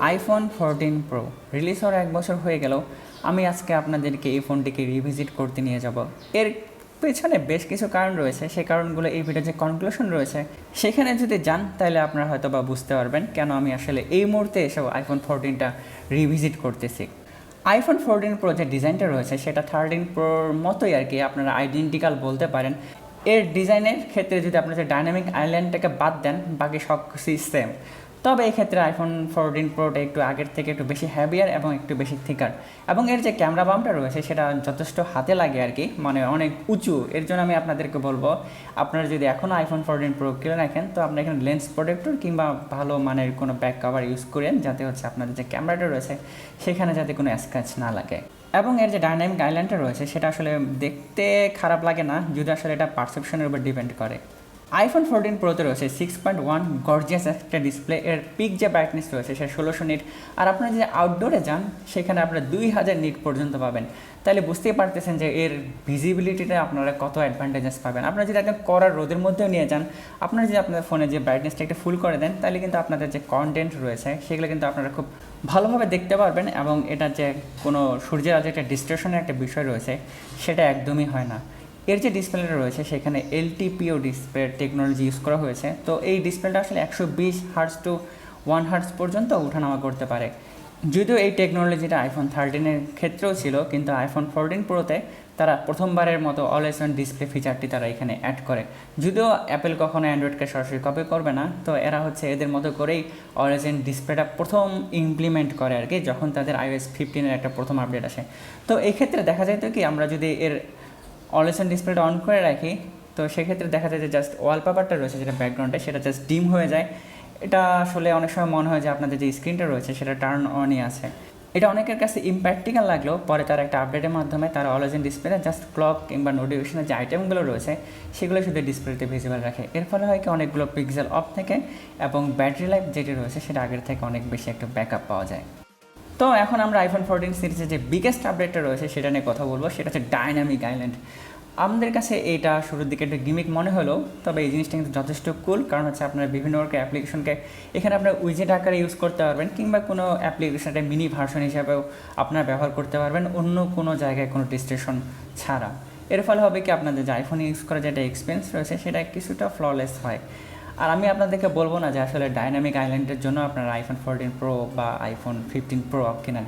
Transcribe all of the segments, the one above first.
IPhone 14 pro release হওয়ার 1 বছর হয়ে গেল। আমি আজকে আপনাদেরকে এই ফোনটিকে রিভিজিট করতে নিয়ে যাব। এর পেছনে বেশ কিছু কারণ রয়েছে, সেই কারণগুলো এই ভিডিওর যে কনক্লুশন রয়েছে সেখানে যদি যান তাহলে আপনারা হয়তো বা বুঝতে পারবেন কেন আমি আসলে এই মুহূর্তে এসব আইফোন 14টা রিভিজিট করতেছি। আইফোন 14 প্রো যে ডিজাইনটা রয়েছে সেটা 13 প্রোর মতোই আর কি, আপনারা আইডেন্টিক্যাল বলতে পারেন। এর ডিজাইনের ক্ষেত্রে যদি আপনারা যে ডাইনামিক আইল্যান্ডটাকে বাদ দেন বাকি সব কিছুই সেম। তবে এই ক্ষেত্রে আইফোন 14 প্রোটা একটু আগের থেকে একটু বেশি হ্যাভিয়ার এবং একটু বেশি থিকার, এবং এর যে ক্যামেরা বামটা রয়েছে সেটা যথেষ্ট হাতে লাগে আর কি, মানে অনেক উঁচু। এর জন্য আমি আপনাদেরকে বলবো, আপনারা যদি এখনও আইফোন 14 প্রো কিনে রাখেন তো আপনারা এখানে লেন্স প্রোটেক্টর কিংবা ভালো মানের কোনো ব্যাক কভার ইউজ করেন, যাতে হচ্ছে আপনাদের যে ক্যামেরাটা রয়েছে সেখানে যাতে কোনো স্ক্র্যাচ না লাগে। এবং এর যে ডাইনামিক আইল্যান্ডটা রয়েছে সেটা আসলে দেখতে খারাপ লাগে না, যদি আসলে এটা পারসেপশনের উপর ডিপেন্ড করে। আইফোন 14 প্রোতে রয়েছে 6.1 গর্জিয়াস একটা ডিসপ্লে। এর পিক যে ব্রাইটনেস রয়েছে সেটা 1600 নিট, আর আপনারা যদি আউটডোরে যান সেখানে আপনারা 2000 নিট পর্যন্ত পাবেন। তাহলে বুঝতেই পারতেছেন যে এর ভিজিবিলিটিটা আপনারা কত অ্যাডভান্টেজেস পাবেন। আপনারা যদি একদম কড়া রোদের মধ্যেও নিয়ে যান, আপনারা যদি আপনাদের ফোনে যে ব্রাইটনেসটা একটু ফুল করে দেন তাহলে কিন্তু আপনাদের যে কন্টেন্ট রয়েছে সেগুলো কিন্তু আপনারা খুব ভালোভাবে দেখতে পারবেন, এবং এটা যে কোনো সূর্যের আলোর একটা ডিস্ট্রেশনের একটা বিষয় রয়েছে সেটা একদমই হয় না। এর যে ডিসপ্লেটা রয়েছে সেখানে এলটিপিও ডিসপ্লে টেকনোলজি ইউজ করা হয়েছে। তো এই ডিসপ্লেটা আসলে 120 হার্টজ টু 1 হার্টজ পর্যন্ত ওঠানামা করতে পারে। যদিও এই টেকনোলজিটা আইফোন 13-এর ক্ষেত্রেও ছিল, কিন্তু আইফোন 14 প্রোতে তারা প্রথমবারের মতো অলওয়েজ অন ডিসপ্লে ফিচারটি তারা এখানে অ্যাড করে। যদিও অ্যাপেল কখনো অ্যান্ড্রয়েডকে সরাসরি কপি করবে না, তো এরা হচ্ছে এদের মতো করেই অলওয়েজ অন ডিসপ্লেটা প্রথম ইমপ্লিমেন্ট করে আর কি, যখন তাদের iOS 15-এর একটা প্রথম আপডেট আসে। তো এই ক্ষেত্রে দেখা যায় তো কি, আমরা যদি এর অলওয়েজ অন ডিসপ্লেটা অন করে রাখি তো সেক্ষেত্রে দেখা যায় যে জাস্ট ওয়ালপেপারটা রয়েছে যেটা ব্যাকগ্রাউন্ডে সেটা জাস্ট ডিম হয়ে যায়। এটা আসলে অনেক সময় মনে হয় যে আপনাদের যে স্ক্রিনটা রয়েছে সেটা টার্ন অনই আছে। এটা অনেকের কাছে ইম্প্র্যাকটিক্যাল লাগলেও পরে তারা একটা আপডেটের মাধ্যমে তারা অলওয়েজ অন ডিসপ্লেতে জাস্ট ক্লক কিংবা নোটিফিকেশনের যে আইটেমগুলো রয়েছে সেগুলো শুধু ডিসপ্লেতে ভিজিবল রাখে। এর ফলে হয় কি, অনেকগুলো পিক্সেল অফ থাকে এবং ব্যাটারি লাইফ যেটি রয়েছে সেটা আগের থেকে অনেক বেশি একটা ব্যাকআপ পাওয়া যায়। তো এখন আমরা আইফোন 14 সিরিজের যে বিগেস্ট আপডেটটা রয়েছে সেটা নিয়ে কথা বলবো, সেটা হচ্ছে ডাইনামিক আইল্যান্ড। আমাদের কাছে এটা শুরুর দিকে একটু গিমিক মনে হলেও তবে এই জিনিসটা কিন্তু যথেষ্ট কুল, কারণ হচ্ছে আপনার বিভিন্ন রকম অ্যাপ্লিকেশনকে এখানে আপনার উইজেট আকারে ইউজ করতে পারবেন, কিংবা কোনো অ্যাপ্লিকেশনটা মিনি ভার্সন হিসাবেও আপনারা ব্যবহার করতে পারবেন অন্য কোনো জায়গায় কোনো ডিস্ট্রেকশন ছাড়া। এর ফলে হবে কি, আপনাদের যে আইফোন ইউজ করার যেটা এক্সপেরিয়েন্স রয়েছে সেটা কিছুটা ফ্ললেস হয়। আর আমি আপনাদেরকে বলবো না যে আসলে ডাইনামিক আইল্যান্ডের জন্য আপনারা আইফোন 14 প্রো বা আইফোন 15 প্রো কিনেন।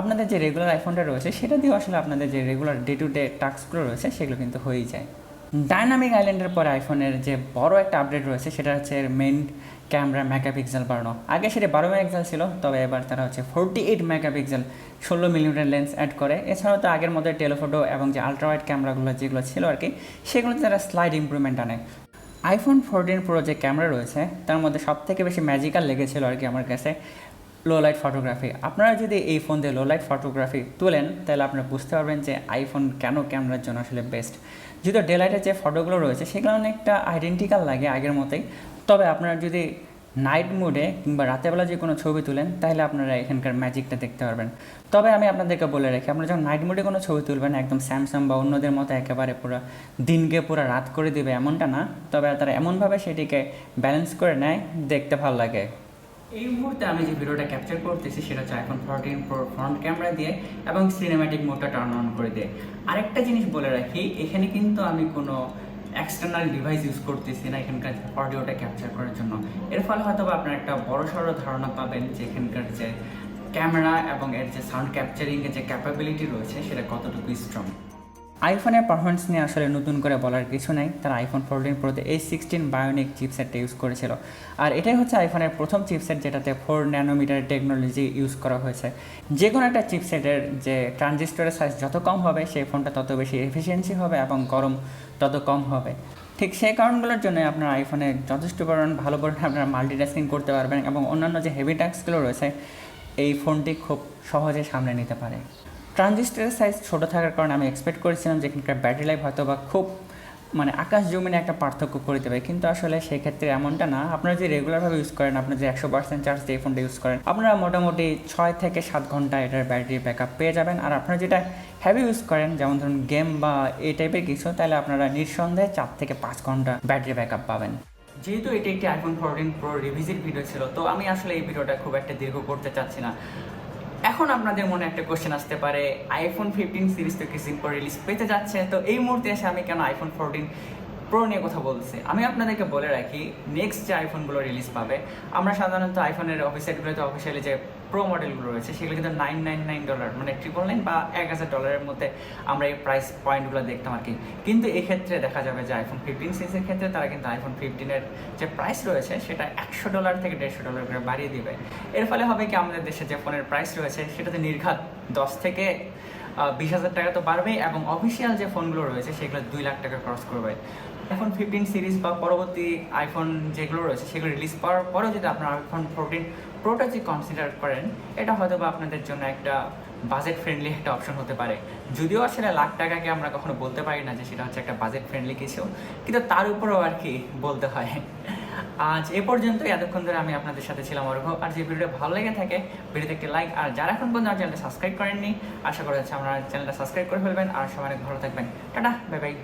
আপনাদের যে রেগুলার আইফোনটা রয়েছে সেটা দিয়েও আসলে আপনাদের যে রেগুলার ডে টু ডে টাস্কগুলো রয়েছে সেগুলো কিন্তু হয়েই যায়। ডাইনামিক আইল্যান্ডের পরে আইফোনের যে বড় একটা আপডেট রয়েছে সেটা হচ্ছে এর মেইন ক্যামেরা মেগাপিক্সেল বাড়ানো। আগে সেটা 12 মেগাপিক্সেল ছিল, তবে এবার তারা হচ্ছে 48 মেগাপিক্সেল 16 মিলিমিটার লেন্স অ্যাড করে। এছাড়াও তো আগের মধ্যে টেলিফোটো এবং যে আলট্রাওয়াইড ক্যামেরাগুলো যেগুলো ছিল আর কি, সেগুলোতে তারা স্লাইড ইমপ্রুভমেন্ট আনে। আইফোন 14 প্রো যে ক্যামেরা রয়েছে তার মধ্যে সবথেকে বেশি ম্যাজিক্যাল লেগেছিল আর কি আমার কাছে লো লাইট ফটোগ্রাফি। আপনারা যদি এই ফোন দিয়ে লো লাইট ফটোগ্রাফি তোলেন তাহলে আপনারা বুঝতে পারবেন যে আইফোন কেন ক্যামেরার জন্য আসলে বেস্ট। যদিও ডে লাইটের যে ফটোগুলো রয়েছে সেগুলো অনেকটা আইডেন্টিক্যাল লাগে আগের মতোই, তবে আপনারা যদি নাইট মোডে কিংবা রাতেরবেলা যে কোনো ছবি তুলেন তাহলে আপনারা এখানকার ম্যাজিকটা দেখতে পারবেন। তবে আমি আপনাদেরকে বলে রাখি, আপনারা যখন নাইট মোডে কোনো ছবি তুলবেন একদম স্যামসাং বা অন্যদের মতো একেবারে পুরো দিনকে পুরো রাত করে দেবে এমনটা না, তবে তারা এমনভাবে সেটিকে ব্যালেন্স করে নেয়, দেখতে ভালো লাগে। এই মুহূর্তে আমি যে ভিডিওটা ক্যাপচার করতেছি সেটা হচ্ছে আইফোন 14 প্রো ফ্রন্ট ক্যামেরা দিয়ে এবং সিনেম্যাটিক মোডটা টার্ন অন করে দিয়ে। আরেকটা জিনিস বলে রাখি, এখানে কিন্তু আমি কোনো এক্সটার্নাল ডিভাইস ইউজ করতেছি না এখানকার অডিওটা ক্যাপচার করার জন্য। এর ফলে হয়তো আপনারা একটা বড়সড় ধারণা পাবেন যে এখানকার যে ক্যামেরা এবং এর যে সাউন্ড ক্যাপচারিংয়ের যে ক্যাপাবিলিটি রয়েছে সেটা কতটুকু স্ট্রং। আইফোনের পারফরমেন্স নিয়ে আসলে নতুন করে বলার কিছু নাই। তারা আইফোন 14 প্রোতে A16 বায়োনিক চিপসেটটা ইউজ করেছিল, আর এটাই হচ্ছে আইফোনের প্রথম চিপসেট যেটাতে 4 ন্যানোমিটার টেকনোলজি ইউজ করা হয়েছে। যে কোনো একটা চিপসেটের যে ট্রানজিস্টরের সাইজ যত কম হবে সেই ফোনটা তত বেশি এফিসিয়েন্সি হবে এবং গরম তত কম হবে। ঠিক সেই কারণগুলোর জন্য আপনার আইফোনে যথেষ্ট পরিমাণ ভালো পরিমাণে আপনারা মাল্টিটাস্কিং করতে পারবেন, এবং অন্যান্য যে হেভি টাস্কগুলো রয়েছে এই ফোনটি খুব সহজে সামলে নিতে পারে। ট্রানজিস্টরের সাইজ ছোটো থাকার কারণে আমি এক্সপেক্ট করেছিলাম যে এখানকার ব্যাটারি লাইফ হয়তো বা খুব মানে আকাশ জমিনে একটা পার্থক্য করে দেবে, কিন্তু আসলে সেই ক্ষেত্রে এমনটা না। আপনারা যে রেগুলারভাবে ইউজ করেন, আপনারা যে 100% চার্জ দিয়ে এই ফোনটা ইউজ করেন, আপনারা মোটামুটি 6 থেকে 7 ঘন্টা এটার ব্যাটারি ব্যাকআপ পেয়ে যাবেন। আর আপনারা যেটা হেভি ইউজ করেন যেমন ধরুন গেম বা এই টাইপের কিছু, তাহলে আপনারা নিঃসন্দেহে 4 থেকে 5 ঘন্টা ব্যাটারি ব্যাকআপ পাবেন। যেহেতু এটি একটি আইফোন 14 প্রো রিভিজিট ভিডিও ছিল, তো আমি আসলে এই ভিডিওটা খুব একটা দীর্ঘ করতে চাচ্ছি না। এখন আপনাদের মনে একটা কোশ্চেন আসতে পারে, আইফোন 15 সিরিজ তো কিছুদিন পর রিলিজ পেতে যাচ্ছে, তো এই মুহূর্তে এসে আমি কেন আইফোন 14 প্রো নিয়ে কথা বলছি? আমি আপনাদেরকে বলে রাখি, নেক্সট যে আইফোনগুলো রিলিজ পাবে, আমরা সাধারণত আইফোনের ওয়েবসাইটগুলোতে অফিসিয়ালি যে প্রো মডেলগুলো রয়েছে সেগুলো কিন্তু $999 মানে $999 বা $1000 মধ্যে আমরা এই প্রাইস পয়েন্টগুলো দেখতাম আর কি। কিন্তু এক্ষেত্রে দেখা যাবে যে আইফোন 15 সিরিজের ক্ষেত্রে তারা কিন্তু আইফোন 15-এর যে প্রাইস রয়েছে সেটা $100 থেকে $150 করে বাড়িয়ে দিবে। এর ফলে হবে কি, আমাদের দেশে যে ফোনের প্রাইস রয়েছে সেটাতে নির্ঘাত 10 থেকে 20,000 টাকা তো বাড়বেই, এবং অফিসিয়াল যে ফোনগুলো রয়েছে সেগুলো 2 লাখ টাকা ক্রস করবে। আইফোন 15 সিরিজ বা পরবর্তী আইফোন যেগুলো রয়েছে সেগুলো রিলিজ পাওয়ার পরেও যদি আপনারা আইফোন 14 প্রোটা যদি কনসিডার করেন, এটা হয়তো বা আপনাদের জন্য একটা বাজেট ফ্রেন্ডলি একটা অপশন হতে পারে। যদিও আসলে লাখ টাকাকে আমরা কখনো বলতে পারি না যে সেটা হচ্ছে একটা বাজেট ফ্রেন্ডলি কিছু, কিন্তু তার উপরেও আর কি বলতে হয়। আজ এ পর্যন্ত, এতক্ষণ ধরে আমি আপনাদের সাথে ছিলাম অর্ঘ। আর যে ভিডিওটা ভালো লেগে থাকে ভিডিওতে একটি লাইক, আর যারা এখন পর্যন্ত আমার চ্যানেলটা সাবস্ক্রাইব করেননি, আশা করা যাচ্ছে আপনারা চ্যানেলটা সাবস্ক্রাইব করে ফেলবেন। আর সবাই অনেক ভালো থাকবেন। Tata, bye bye.